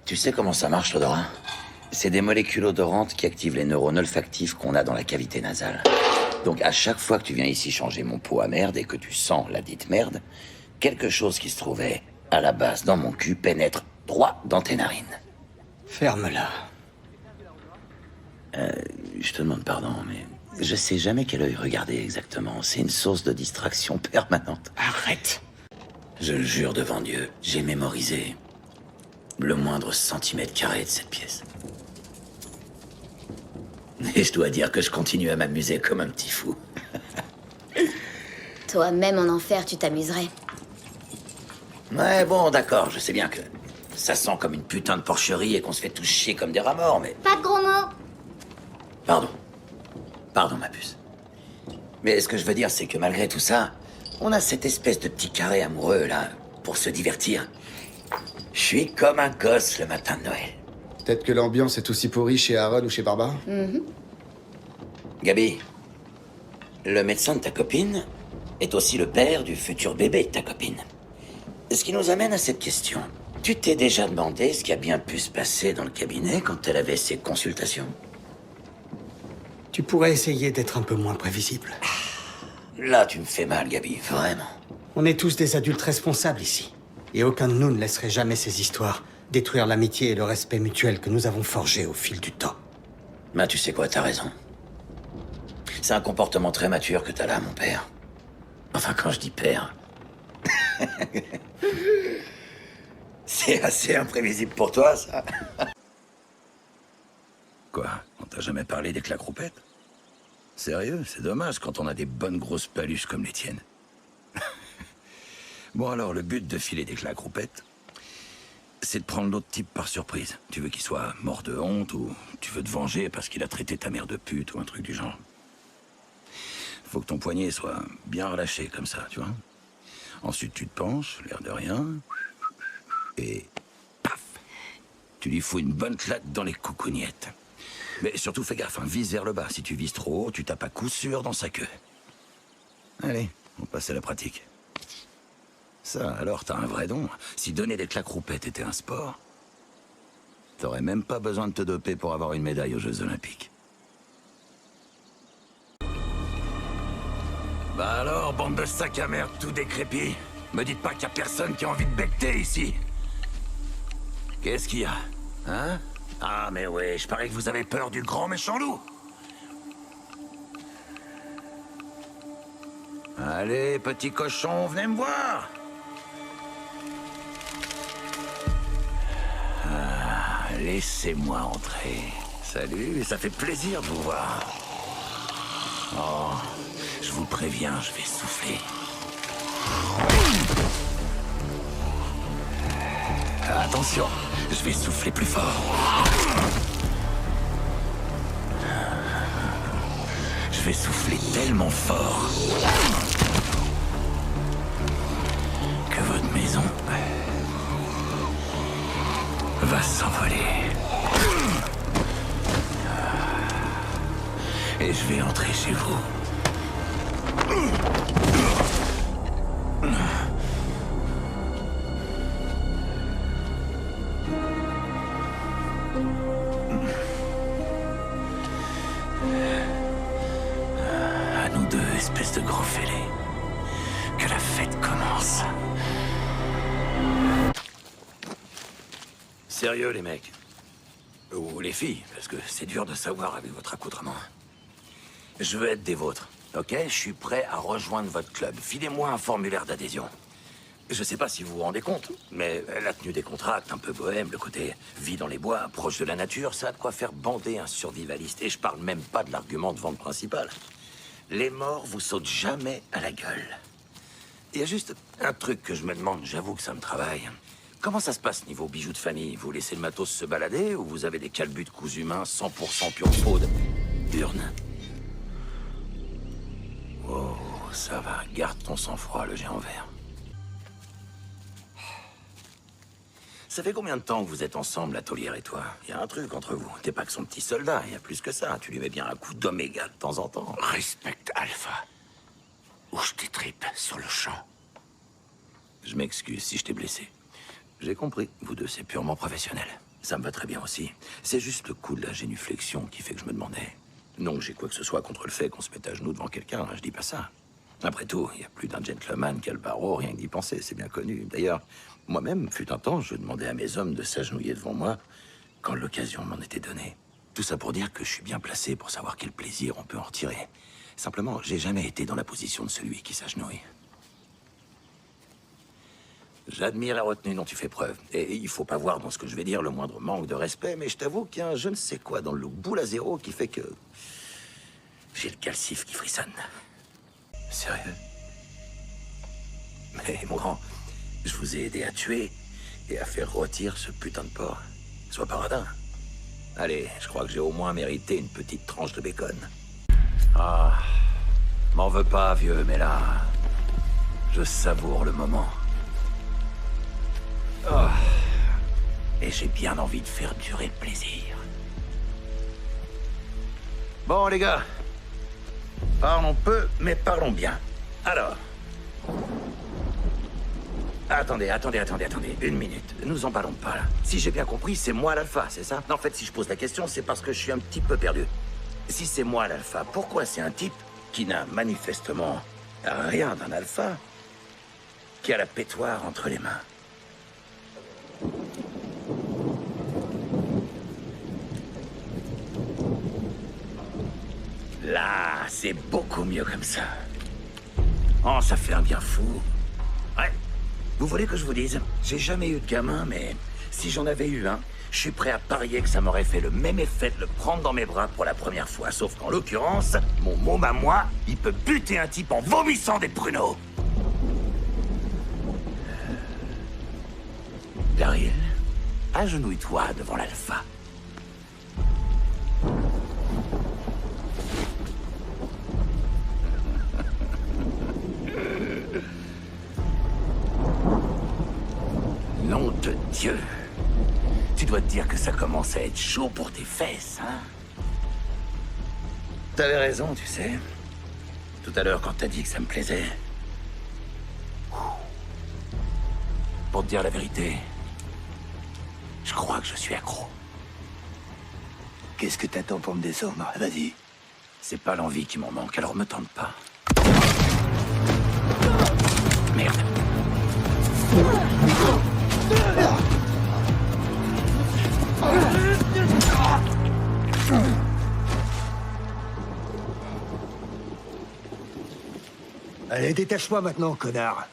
Tu sais comment ça marche, l'odorat? C'est des molécules odorantes qui activent les neurones olfactifs qu'on a dans la cavité nasale. Donc à chaque fois que tu viens ici changer mon pot à merde et que tu sens la dite merde, quelque chose qui se trouvait à la base dans mon cul pénètre droit dans tes narines. Ferme-la. Je te demande pardon, mais je sais jamais quel œil regarder exactement. C'est une source de distraction permanente. Arrête. Je le jure devant Dieu, j'ai mémorisé le moindre centimètre carré de cette pièce. Et je dois dire que je continue à m'amuser comme un petit fou. Toi, même en enfer, tu t'amuserais. Ouais, bon, d'accord, je sais bien que ça sent comme une putain de porcherie et qu'on se fait tous chier comme des rats morts, mais... Pas de gros mots. Pardon. Pardon, ma puce. Mais ce que je veux dire, c'est que malgré tout ça, on a cette espèce de petit carré amoureux, là, pour se divertir. Je suis comme un gosse le matin de Noël. Peut-être que l'ambiance est aussi pourrie chez Aaron ou chez Barbara. Gabi, le médecin de ta copine est aussi le père du futur bébé de ta copine. Ce qui nous amène à cette question. Tu t'es déjà demandé ce qui a bien pu se passer dans le cabinet quand elle avait ses consultations? Tu pourrais essayer d'être un peu moins prévisible. Là, tu me fais mal, Gabi, vraiment. On est tous des adultes responsables ici. Et aucun de nous ne laisserait jamais ces histoires détruire l'amitié et le respect mutuel que nous avons forgés au fil du temps. Bah, tu sais quoi, t'as raison. C'est un comportement très mature que t'as là, mon père. Enfin, quand je dis père... C'est assez imprévisible pour toi, ça. Quoi? On t'a jamais parlé des claques-roupettes? Sérieux? C'est dommage quand on a des bonnes grosses paluches comme les tiennes. Bon alors, le but de filer des claques-roupettes, c'est de prendre l'autre type par surprise. Tu veux qu'il soit mort de honte ou tu veux te venger parce qu'il a traité ta mère de pute ou un truc du genre. Faut que ton poignet soit bien relâché comme ça, tu vois. Ensuite, tu te penches, l'air de rien, et paf, tu lui fous une bonne claque dans les coucougnettes. Mais surtout, fais gaffe, hein, vise vers le bas. Si tu vises trop haut, tu tapes à coup sûr dans sa queue. Allez, on passe à la pratique. Ça, alors, t'as un vrai don. Si donner des claques roupettes était un sport, t'aurais même pas besoin de te doper pour avoir une médaille aux Jeux Olympiques. Bah alors, bande de sacs à merde tout décrépit. Me dites pas qu'il y a personne qui a envie de becter ici. Qu'est-ce qu'il y a? Hein? Ah mais ouais, je parie que vous avez peur du grand méchant loup. Allez, petit cochon, venez me voir. Ah, laissez-moi entrer. Salut, ça fait plaisir de vous voir. Oh, je vous préviens, je vais souffler. Attention, je vais souffler plus fort. Je vais souffler tellement fort que votre maison va s'envoler. Et je vais entrer chez vous. À nous deux, espèce de gros fêlés. Que la fête commence. Sérieux, les mecs. Ou les filles, parce que c'est dur de savoir avec votre accoutrement. Je veux être des vôtres, ok? Je suis prêt à rejoindre votre club. Filez-moi un formulaire d'adhésion. Je sais pas si vous vous rendez compte, mais la tenue des contracts, un peu bohème, le côté vie dans les bois, proche de la nature, ça a de quoi faire bander un survivaliste. Et je parle même pas de l'argument de vente principal. Les morts vous sautent jamais à la gueule. Il y a juste un truc que je me demande, j'avoue que ça me travaille. Comment ça se passe niveau bijoux de famille? Vous laissez le matos se balader ou vous avez des calbutes cousus humains 100% pure fraude? Urne. Oh, ça va. Garde ton sang-froid, le géant vert. Ça fait combien de temps que vous êtes ensemble, la taulière et toi? Il y a un truc entre vous. T'es pas que son petit soldat, il y a plus que ça. Tu lui mets bien un coup d'oméga de temps en temps. Respecte Alpha. Ou je t'étripe sur le champ. Je m'excuse si je t'ai blessé. J'ai compris. Vous deux, c'est purement professionnel. Ça me va très bien aussi. C'est juste le coup de la génuflexion qui fait que je me demandais. Non que j'ai quoi que ce soit contre le fait qu'on se mette à genoux devant quelqu'un, hein, je dis pas ça. Après tout, il y a plus d'un gentleman qui a le barreau, rien que d'y penser, c'est bien connu. D'ailleurs, moi-même, fut un temps, je demandais à mes hommes de s'agenouiller devant moi quand l'occasion m'en était donnée. Tout ça pour dire que je suis bien placé pour savoir quel plaisir on peut en retirer. Simplement, j'ai jamais été dans la position de celui qui s'agenouille. J'admire la retenue dont tu fais preuve. Et il faut pas voir dans ce que je vais dire le moindre manque de respect, mais je t'avoue qu'il y a un je ne sais quoi dans le look boule à zéro qui fait que... j'ai le calcif qui frissonne. Sérieux? Mais mon grand, je vous ai aidé à tuer et à faire rôtir ce putain de porc. Sois pas radin. Allez, je crois que j'ai au moins mérité une petite tranche de bacon. Ah, m'en veux pas, vieux, mais là, je savoure le moment. Oh. Et j'ai bien envie de faire durer le plaisir. Bon, les gars, parlons peu, mais parlons bien. Alors... Attendez, une minute. Nous en parlons pas, là. Si j'ai bien compris, c'est moi l'alpha, c'est ça? Non, en fait, si je pose la question, c'est parce que je suis un petit peu perdu. Si c'est moi l'alpha, pourquoi c'est un type qui n'a manifestement rien d'un alpha qui a la pétoire entre les mains? Là, c'est beaucoup mieux comme ça. Oh, ça fait un bien fou. Ouais. Vous voulez que je vous dise? J'ai jamais eu de gamin, mais si j'en avais eu un, je suis prêt à parier que ça m'aurait fait le même effet de le prendre dans mes bras pour la première fois. Sauf qu'en l'occurrence, mon môme à moi, il peut buter un type en vomissant des pruneaux. Daryl, agenouille-toi devant l'alpha. Nom de Dieu. Tu dois te dire que ça commence à être chaud pour tes fesses, hein? T'avais raison, tu sais. Tout à l'heure, quand t'as dit que ça me plaisait. Pour te dire la vérité, je crois que je suis accro. Qu'est-ce que t'attends pour me descendre? Vas-y. C'est pas l'envie qui m'en manque, alors me tente pas. Merde. Allez, détache-moi maintenant, connard.